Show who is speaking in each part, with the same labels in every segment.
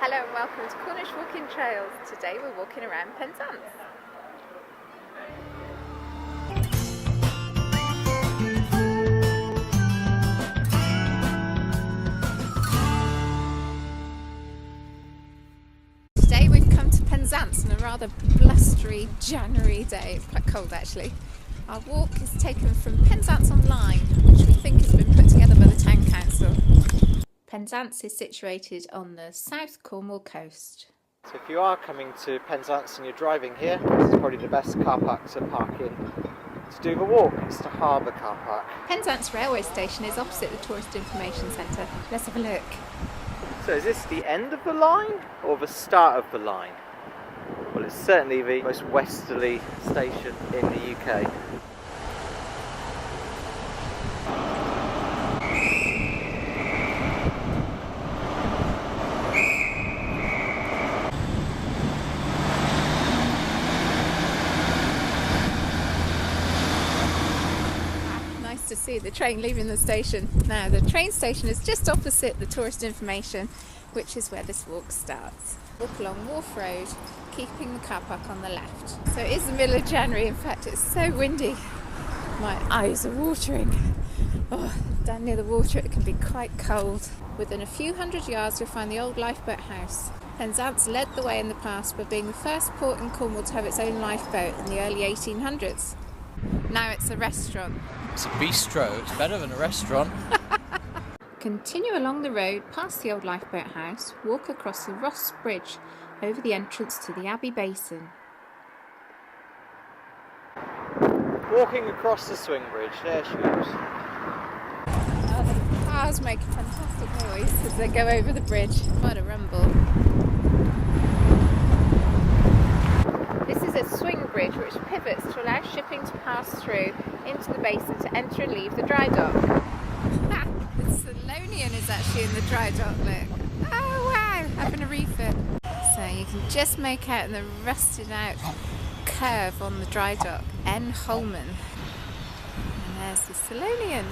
Speaker 1: Hello and welcome to Cornish Walking Trails. Today we're walking around Penzance. Today we've come to Penzance on a rather blustery January day. It's quite cold actually. Our walk is taken from Penzance Online, which we think has been put together by the Town Council. Penzance is situated on the South Cornwall coast.
Speaker 2: So if you are coming to Penzance and you're driving here, this is probably the best car park to park in to do the walk. It's the Harbour car park.
Speaker 1: Penzance railway station is opposite the Tourist Information Centre. Let's have a look.
Speaker 2: So is this the end of the line or the start of the line? Well, it's certainly the most westerly station in the UK.
Speaker 1: To see the train leaving the station. Now the train station is just opposite the Tourist Information, which is where this walk starts. Walk along Wharf Road, keeping the car park on the left. So it is the middle of January, in fact it's so windy. My eyes are watering. Oh, down near the water it can be quite cold. Within a few hundred yards you'll find the old lifeboat house. Penzance led the way in the past by being the first port in Cornwall to have its own lifeboat in the early 1800s. Now it's a restaurant.
Speaker 3: It's a bistro, it's better than a restaurant.
Speaker 1: Continue along the road past the old lifeboat house, walk across the Ross Bridge over the entrance to the Abbey Basin.
Speaker 2: Walking across the swing bridge, there she goes.
Speaker 1: Oh, the cars make a fantastic noise as they go over the bridge. What a rumble. This is a swing bridge which pivots to allow shipping to pass through into the basin to enter and leave the dry dock. The Solonian is actually in the dry dock, look. Oh wow, having a refit. So you can just make out the rusted out curve on the dry dock, N. Holman. And there's the Solonian.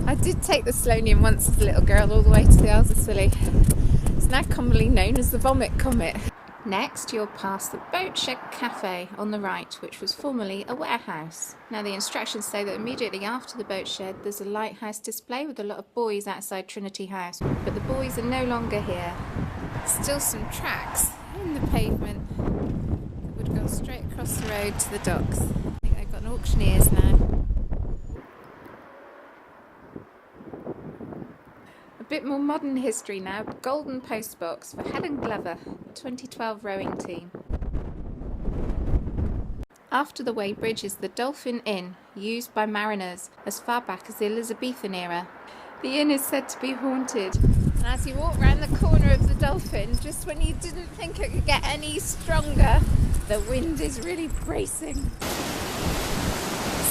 Speaker 1: I did take the Solonian once as a little girl all the way to the Isles of Scilly. It's now commonly known as the Vomit Comet. Next, you'll pass the Boat Shed Cafe on the right, which was formerly a warehouse. Now, the instructions say that immediately after the boat shed, there's a lighthouse display with a lot of buoys outside Trinity House. But the buoys are no longer here. Still some tracks in the pavement that would go straight across the road to the docks. I think they've got an auctioneers now. A bit more modern history now. Golden postbox for Helen Glover, 2012 rowing team. After the weighbridge is the Dolphin Inn, used by mariners as far back as the Elizabethan era. The inn is said to be haunted. And as you walk round the corner of the Dolphin, just when you didn't think it could get any stronger, the wind is really bracing.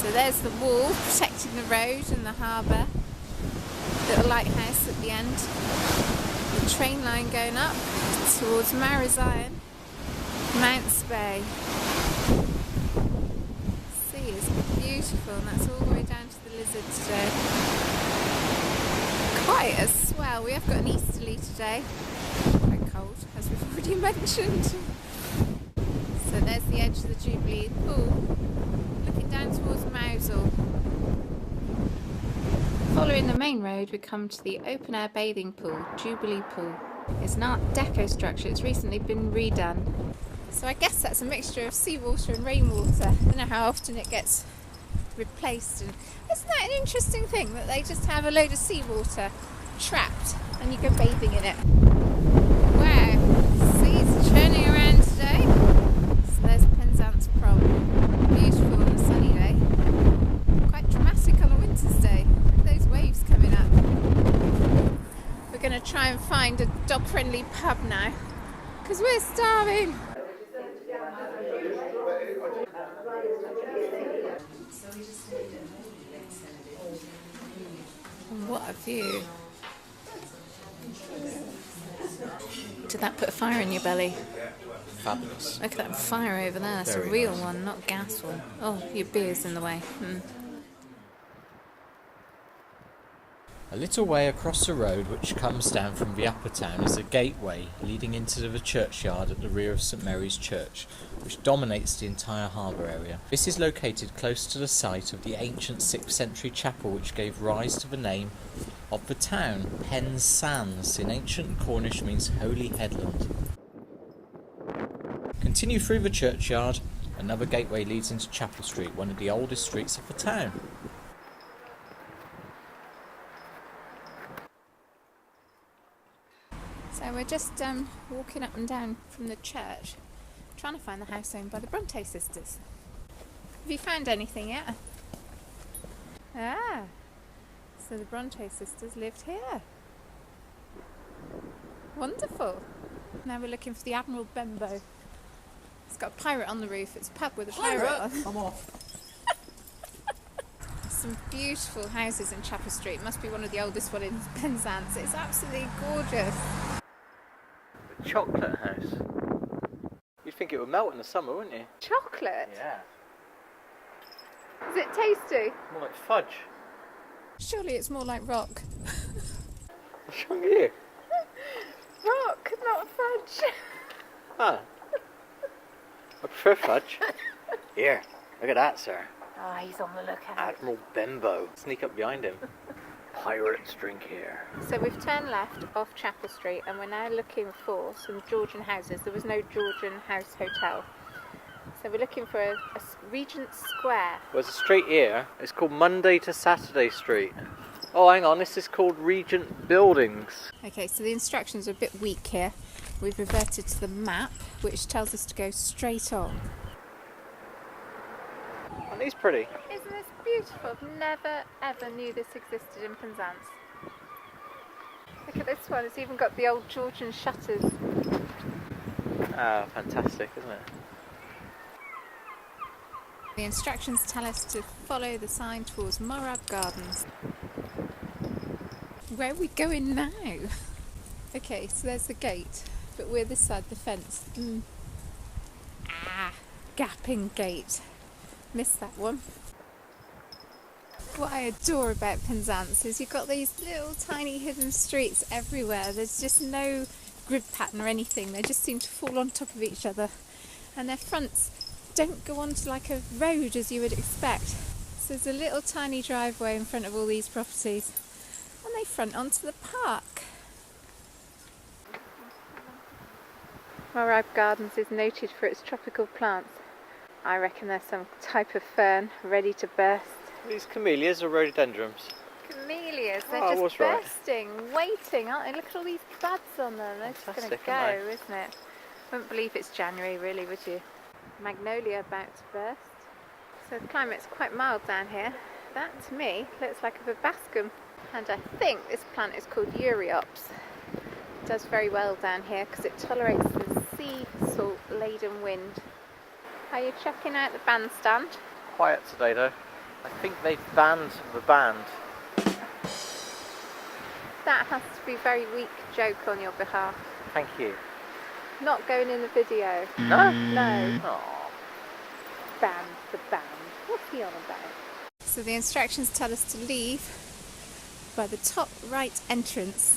Speaker 1: So there's the wall protecting the road and the harbour. Little lighthouse at the end, the train line going up towards Marizion, Mounts Bay. The sea is beautiful, and that's all the way down to the Lizard today. Quite a swell. We have got an easterly today, quite cold as we've already mentioned. So there's the edge of the Jubilee pool, looking down towards Mousehole. Following the main road, we come to the open-air bathing pool, Jubilee Pool. It's an Art Deco structure, it's recently been redone. So I guess that's a mixture of seawater and rainwater. I don't know how often it gets replaced. And isn't that an interesting thing, that they just have a load of seawater trapped and you go bathing in it? Wow, the sea's churning around today. So there's Penzance Prom. Beautiful on a sunny day. Quite dramatic on a winter's day. Those waves coming up. We're going to try and find a dog-friendly pub now because we're starving. What a view. Did that put a fire in your belly?
Speaker 3: Fabulous.
Speaker 1: Look at that fire over there. That's
Speaker 3: Very
Speaker 1: a real
Speaker 3: nice.
Speaker 1: one, not a gas one. Oh, your beer's in the way.
Speaker 3: A little way across the road which comes down from the upper town is a gateway leading into the churchyard at the rear of St Mary's Church, which dominates the entire harbour area. This is located close to the site of the ancient 6th century chapel which gave rise to the name of the town. Penzance in ancient Cornish means holy headland. Continue through the churchyard. Another gateway leads into Chapel Street, one of the oldest streets of the town.
Speaker 1: So we're just walking up and down from the church, trying to find the house owned by the Bronte sisters. Have you found anything yet? Ah, so the Bronte sisters lived here. Wonderful. Now we're looking for the Admiral Benbow. It's got a pirate on the roof. It's a pub with a pirate on.
Speaker 3: I'm off.
Speaker 1: Some beautiful houses in Chapel Street. Must be one of the oldest one in Penzance. It's absolutely gorgeous.
Speaker 2: The chocolate house. You'd think it would melt in the summer, wouldn't you?
Speaker 1: Chocolate?
Speaker 2: Yeah.
Speaker 1: Is it tasty?
Speaker 2: More like fudge.
Speaker 1: Surely it's more like rock.
Speaker 2: What's wrong with you?
Speaker 1: Rock, not fudge.
Speaker 2: Ah. I prefer fudge. Here, look at that, sir.
Speaker 1: Oh, he's on the lookout.
Speaker 2: Admiral Benbow. Sneak up behind him. Pirates drink here.
Speaker 1: So we've turned left off Chapel Street and we're now looking for some Georgian houses. There was no Georgian house hotel. So we're looking for a Regent Square.
Speaker 2: Well, there's a street here. It's called Monday to Saturday Street. Oh, hang on. This is called Regent Buildings.
Speaker 1: Okay, so the instructions are a bit weak here. We've reverted to the map, which tells us to go straight on.
Speaker 2: Aren't these pretty?
Speaker 1: Isn't this beautiful? I've never ever knew this existed in Penzance. Look at this one, it's even got the old Georgian shutters.
Speaker 2: Ah, fantastic, isn't it?
Speaker 1: The instructions tell us to follow the sign towards Morab Gardens. Where are we going now? Okay, so there's the gate, but we're this side the fence. Gapping gate. Missed that one. What I adore about Penzance is you've got these little tiny hidden streets everywhere. There's just no grid pattern or anything. They just seem to fall on top of each other. And their fronts don't go onto like a road as you would expect. So there's a little tiny driveway in front of all these properties. And they front onto the park. Morab Gardens is noted for its tropical plants. I reckon there's some type of fern ready to burst.
Speaker 2: These camellias are rhododendrons.
Speaker 1: Camellias, they're
Speaker 2: Oh, I
Speaker 1: just
Speaker 2: was right.
Speaker 1: bursting, waiting, aren't they? Look at all these buds on them. They're just going to
Speaker 2: Fantastic,
Speaker 1: go,
Speaker 2: aren't they?
Speaker 1: isn't it? Wouldn't believe it's January, really, would you? Magnolia about to burst. So the climate's quite mild down here. That, to me, looks like a vibascum. And I think this plant is called Euryops. It does very well down here because it tolerates the sea salt-laden wind. Are you checking out the bandstand?
Speaker 2: Quiet today, though. I think they've banned the band.
Speaker 1: That has to be a very weak joke on your behalf.
Speaker 2: Thank you.
Speaker 1: Not going in the video.
Speaker 2: No?
Speaker 1: No.
Speaker 2: Aw.
Speaker 1: Band the band. What's he on about? So the instructions tell us to leave by the top right entrance,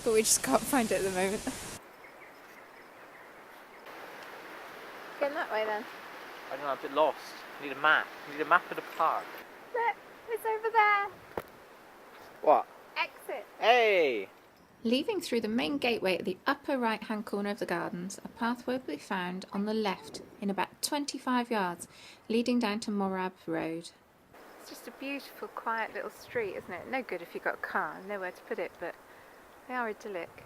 Speaker 1: but we just can't find it at the moment. Going that way then.
Speaker 2: I don't know, I'm a bit lost. I need a map. I need a map of the park.
Speaker 1: Look, it's over there.
Speaker 2: What?
Speaker 1: Exit.
Speaker 2: Hey!
Speaker 1: Leaving through the main gateway at the upper right hand corner of the gardens, a path will be found on the left in about 25 yards, leading down to Morab Road. It's just a beautiful, quiet little street, isn't it? No good if you've got a car, nowhere to put it, but they are idyllic.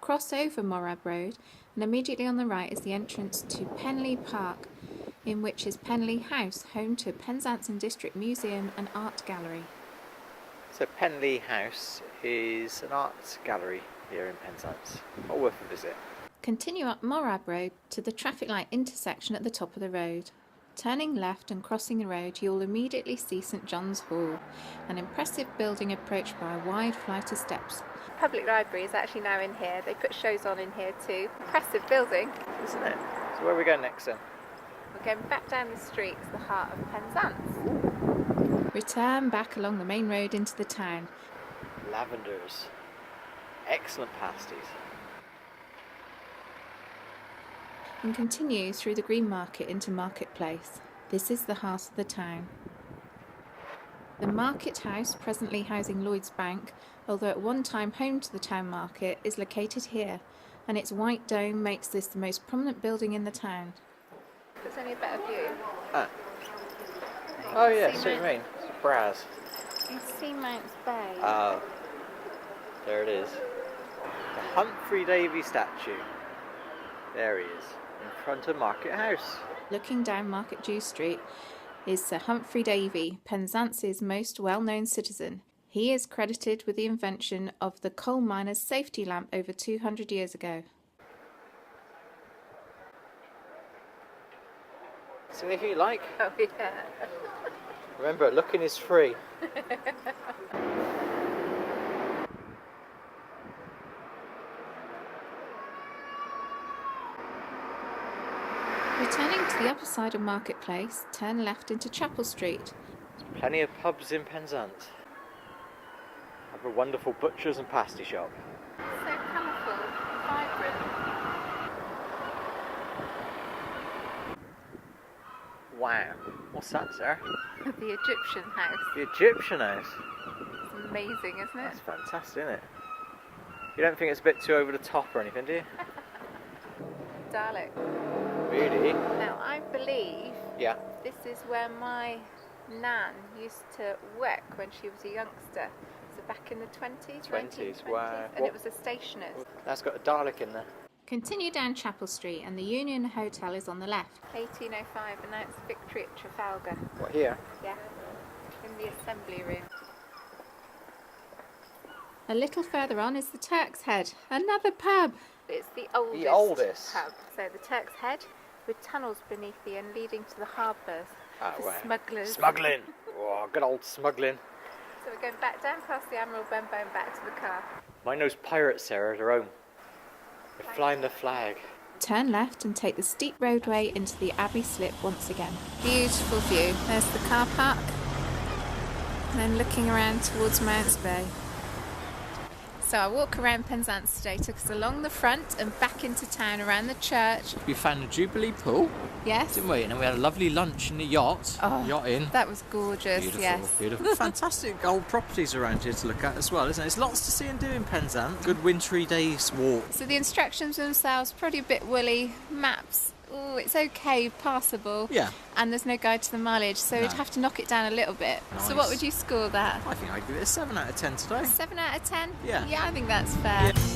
Speaker 1: Cross over Morab Road, and immediately on the right is the entrance to Penley Park, in which is Penley House, home to Penzance and District Museum and Art Gallery.
Speaker 2: So Penley House is an art gallery here in Penzance. Well worth a visit.
Speaker 1: Continue up Morab Road to the traffic light intersection at the top of the road. Turning left and crossing the road, you'll immediately see St John's Hall, an impressive building approached by a wide flight of steps. Public library is actually now in here. They put shows on in here too. Impressive building,
Speaker 2: Isn't it? So where are we going next then?
Speaker 1: We're going back down the street to the heart of Penzance. Return back along the main road into the town.
Speaker 2: lavenders. Excellent pasties.
Speaker 1: And continue through the Green Market into Marketplace. This is the heart of the town. The Market House, presently housing Lloyd's Bank, although at one time home to the town market, is located here, and its white dome makes this the most prominent building in the town. There's only a better view.
Speaker 2: Oh yeah, see what you mean. It's a Braz.
Speaker 1: You see Mounts Bay.
Speaker 2: Oh, there it is. The Humphry Davy statue. There he is, in front of Market House.
Speaker 1: Looking down Market Jew Street is Sir Humphry Davy, Penzance's most well-known citizen. He is credited with the invention of the coal miner's safety lamp over 200 years ago.
Speaker 2: See if you like.
Speaker 1: Oh yeah.
Speaker 2: Remember, looking is free.
Speaker 1: Returning to the upper side of Marketplace, turn left into Chapel Street.
Speaker 2: There's plenty of pubs in Penzance. Have a wonderful butcher's and pasty shop.
Speaker 1: So colourful, vibrant.
Speaker 2: Wow, what's that, sir?
Speaker 1: The Egyptian house.
Speaker 2: The Egyptian house.
Speaker 1: It's amazing, isn't it?
Speaker 2: That's fantastic, isn't it? You don't think it's a bit too over the top or anything, do you?
Speaker 1: Dalek.
Speaker 2: Really?
Speaker 1: Now, I believe this is where my nan used to work when she was a youngster. So back in the 20s,
Speaker 2: 20s, wow.
Speaker 1: And it was a stationer's.
Speaker 2: That's got a Dalek in there.
Speaker 1: Continue down Chapel Street and the Union Hotel is on the left. 1805, and now it's Victory at Trafalgar.
Speaker 2: What, here?
Speaker 1: Yeah, in the assembly room. A little further on is the Turk's Head, another pub. It's the oldest pub. So the Turk's Head, with tunnels beneath the end leading to the harbours for smugglers.
Speaker 2: Smuggling! Oh, good old smuggling.
Speaker 1: So we're going back down past the Admiral Benbow and back to the car.
Speaker 2: Mind those pirates, Sarah, are their own. They're flying the flag.
Speaker 1: Turn left and take the steep roadway into the Abbey Slip once again. Beautiful view. There's the car park. And then looking around towards Mounts Bay. So I walk around Penzance today, took us along the front and back into town around the church.
Speaker 3: We found the Jubilee pool,
Speaker 1: Yes.
Speaker 3: didn't we? And then we had a lovely lunch in the yacht.
Speaker 1: Oh,
Speaker 3: Yachting.
Speaker 1: That was gorgeous,
Speaker 3: Beautiful,
Speaker 1: yes.
Speaker 3: beautiful. Fantastic old properties around here to look at as well, isn't it? There's lots to see and do in Penzance. Good wintry days walk.
Speaker 1: So the instructions themselves, probably a bit woolly. Maps, oh, it's okay, passable.
Speaker 3: Yeah.
Speaker 1: And there's no guide to the mileage, so we'd
Speaker 3: No.
Speaker 1: have to knock it down a little bit. So what
Speaker 3: Nice.
Speaker 1: would you score that?
Speaker 3: I think I'd give it a 7 out of 10 today.
Speaker 1: 7 out of 10?
Speaker 3: Yeah.
Speaker 1: Yeah, I think that's fair.
Speaker 3: Yeah.